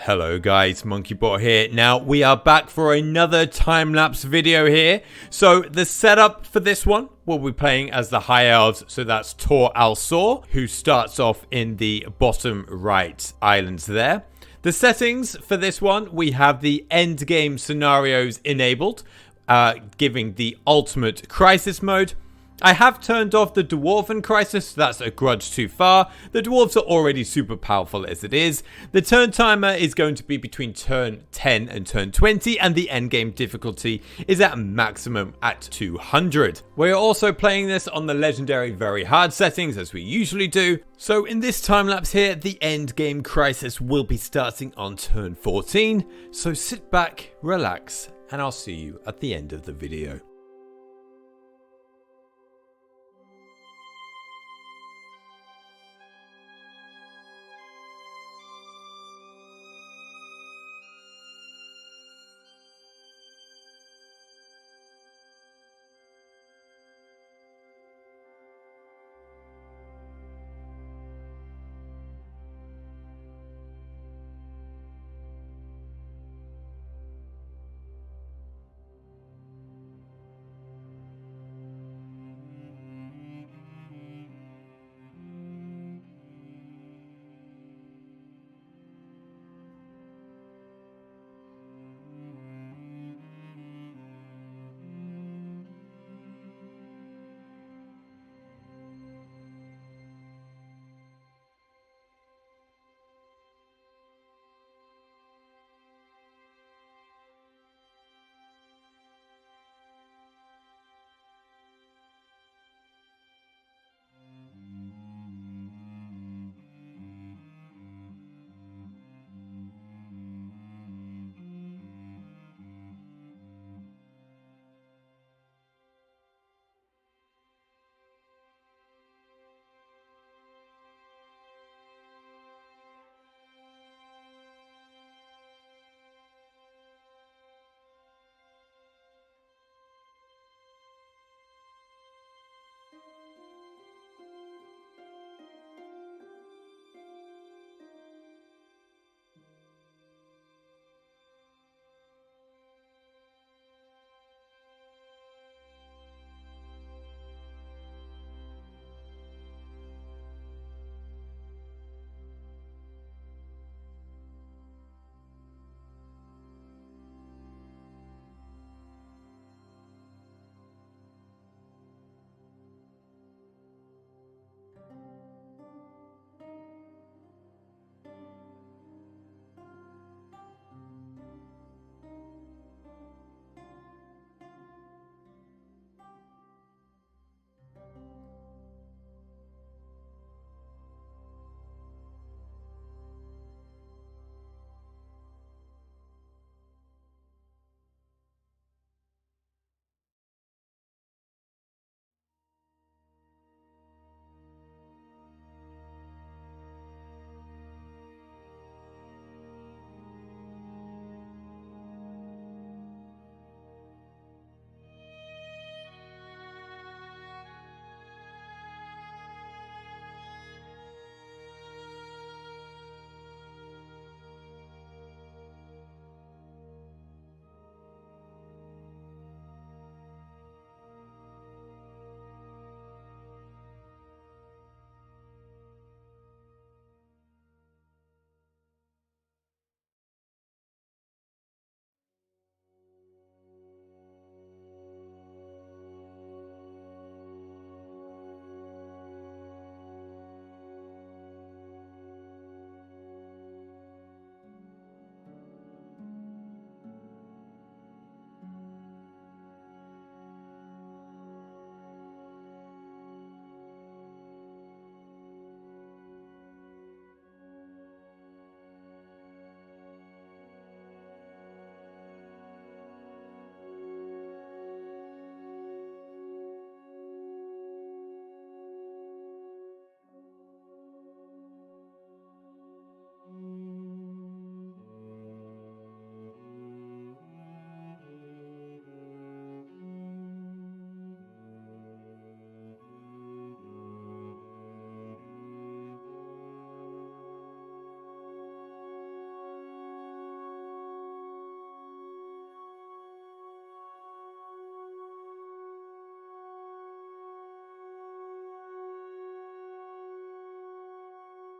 Hello guys, MonkeyBot here. Now we are back for another time-lapse video here. So the setup for this one, we'll be playing as the High Elves. So that's Tor Alsor, who starts off in the bottom right islands there. The settings for this one, we have the end game scenarios enabled, giving the Ultimate Crisis mode. I have turned off the Dwarven Crisis, so that's a grudge too far. The Dwarves are already super powerful as it is. The turn timer is going to be between turn 10 and turn 20, and the endgame difficulty is at maximum at 200. We're also playing this on the legendary very hard settings, as we usually do. So in this time lapse here, the endgame crisis will be starting on turn 14. So sit back, relax, and I'll see you at the end of the video.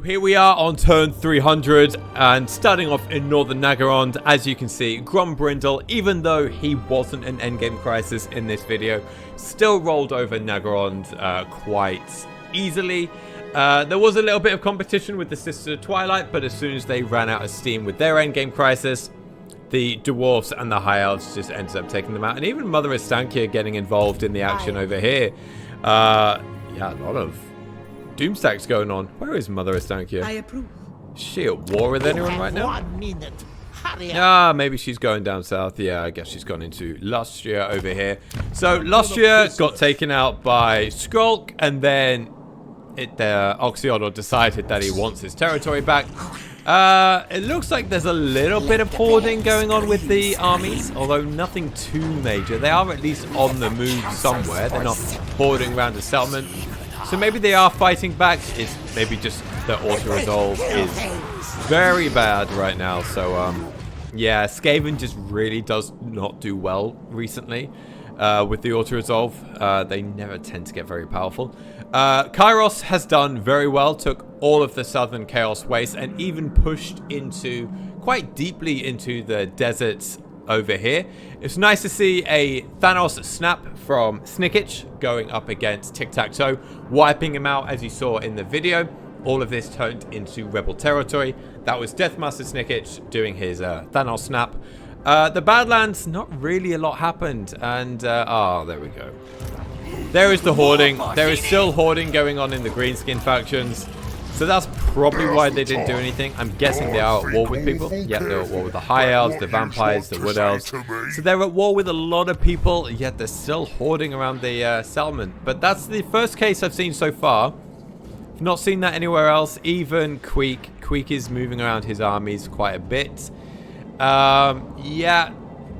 Here we are on turn 300 and starting off in Northern Naggarond. As you can see, Grombrindle, even though he wasn't an endgame crisis in this video, still rolled over Naggarond quite easily. There was a little bit of competition with the Sisters of Twilight, but as soon as they ran out of steam with their endgame crisis, the Dwarfs and the High Elves just ended up taking them out. And even Mother Estancia getting involved in the action over here. Yeah, a lot of Doomstacks going on. Where is Mother Estancia? I approve. Is she at war with anyone right now? 1 minute. Hurry up. Ah, maybe she's going down south. Yeah, I guess she's gone into Lustria over here. So Lustria got taken out by Skrulk, and then Oxyodor decided that he wants his territory back. It looks like there's a little bit of hoarding going on with the armies, although nothing too major. They are at least on the move somewhere. They're not hoarding around a settlement. So maybe they are fighting back. It's maybe just the auto-resolve is very bad right now. So, yeah, Skaven just really does not do well recently with the auto-resolve. They never tend to get very powerful. Kairos has done very well, took all of the Southern Chaos Waste and even pushed into quite deeply into the deserts over here. It's nice to see a Thanos snap from Tzeentch going up against Tic-Tac-Toe, wiping him out as you saw in the video. All of this turned into Rebel territory. That was Deathmaster Tzeentch doing his Thanos snap. The Badlands, not really a lot happened. And, there we go. There is the hoarding. There is still hoarding going on in the Greenskin factions. So that's probably why they didn't do anything. I'm guessing they are at war with people. Yeah, they're at war with the High Elves, the Vampires, the Wood Elves. So they're at war with a lot of people, yet they're still hoarding around the settlement. But that's the first case I've seen so far. I've not seen that anywhere else. Even Queek. Queek is moving around his armies quite a bit. Yeah,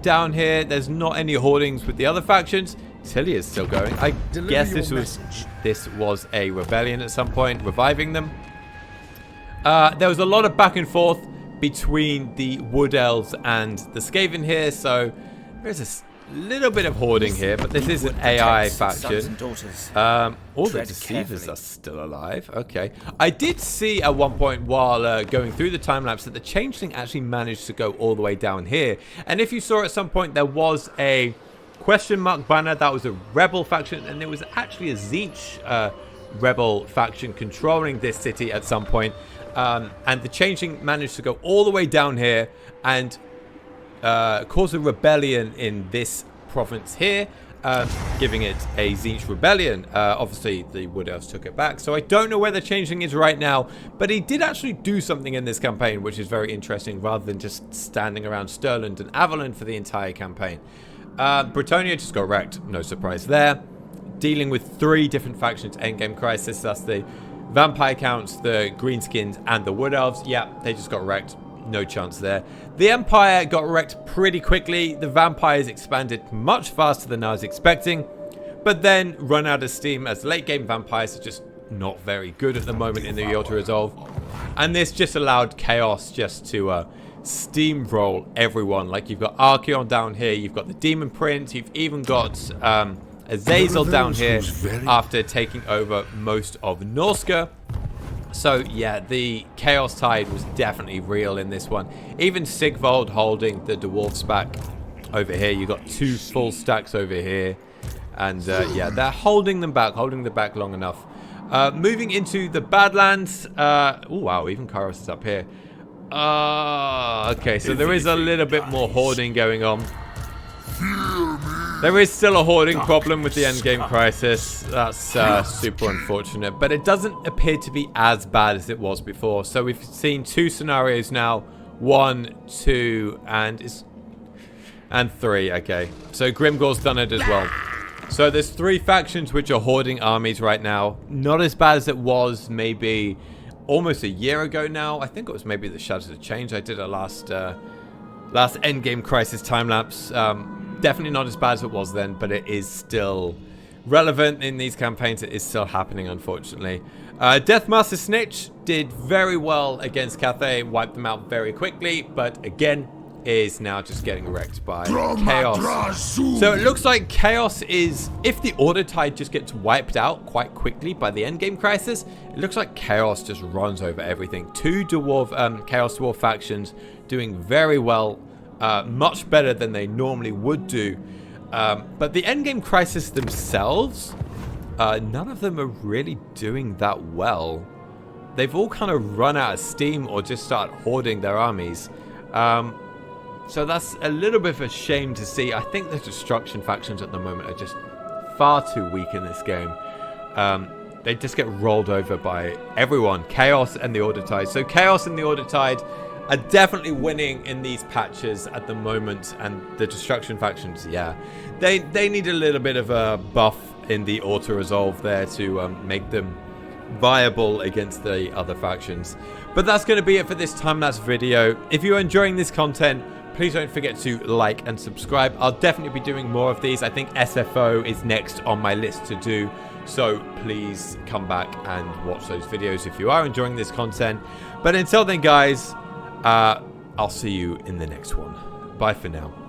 down here, there's not any hoardings with the other factions. Tilly is still going. I guess this was a rebellion at some point, reviving them. There was a lot of back and forth between the Wood Elves and the Skaven here, so there's a little bit of hoarding here, but this is an AI faction. All the Deceivers are still alive. Okay. I did see at one point while going through the time lapse that the Changeling actually managed to go all the way down here. And if you saw at some point, there was a question mark banner. That was a Rebel faction, and there was actually a Tzeentch Rebel faction controlling this city at some point. And the Changeling managed to go all the way down here and cause a rebellion in this province here, giving it a Tzeentch rebellion. Obviously, the Wood Elves took it back, so I don't know where the Changeling is right now, but he did actually do something in this campaign, which is very interesting, rather than just standing around Stirland and Avalon for the entire campaign. Bretonnia just got wrecked, no surprise there. Dealing with 3 different factions, endgame crisis. That's the Vampire Counts, the Greenskins, and the Wood Elves. Yeah, they just got wrecked. No chance there. The Empire got wrecked pretty quickly. The Vampires expanded much faster than I was expecting, but then run out of steam as late game Vampires are just not very good at the moment in the auto-resolve. And this just allowed Chaos just to steamroll everyone. Like, you've got Archeon down here, you've got the Demon Prince, you've even got Azazel down here after taking over most of Norsca. So yeah, the Chaos Tide was definitely real in this one. Even Sigvald holding the Dwarfs back over here. You got 2 full stacks over here, and yeah, they're holding them back long enough. Moving into the Badlands. Oh wow, even Kairos is up here. Okay, so there is a little bit more hoarding going on. There is still a hoarding problem with the endgame crisis. That's super unfortunate, but it doesn't appear to be as bad as it was before. So we've seen 2 scenarios now, 1, 2, and 3. Okay, so Grimgor's done it as well. So there's 3 factions which are hoarding armies right now. Not as bad as it was maybe almost a year ago now. I think it was maybe the Shadows of Change. I did a last endgame crisis time lapse. Definitely not as bad as it was then, but it is still relevant in these campaigns. It is still happening, unfortunately. Deathmaster Tzeentch did very well against Cathay, wiped them out very quickly, but again, is now just getting wrecked by Chaos. So it looks like Chaos is, if the Order Tide just gets wiped out quite quickly by the endgame crisis, it looks like Chaos just runs over everything. 2 Chaos Dwarf factions doing very well, much better than they normally would do. But the endgame crisis themselves, none of them are really doing that well. They've all kind of run out of steam or just start hoarding their armies. So that's a little bit of a shame to see. I think the destruction factions at the moment are just far too weak in this game. They just get rolled over by everyone. Chaos and the Order Tide. So Chaos and the Order Tide are definitely winning in these patches at the moment. And the destruction factions, yeah. They need a little bit of a buff in the auto-resolve there to make them viable against the other factions. But that's going to be it for this time-lapse video. If you're enjoying this content, please don't forget to like and subscribe. I'll definitely be doing more of these. I think SFO is next on my list to do. So please come back and watch those videos if you are enjoying this content. But until then, guys, I'll see you in the next one. Bye for now.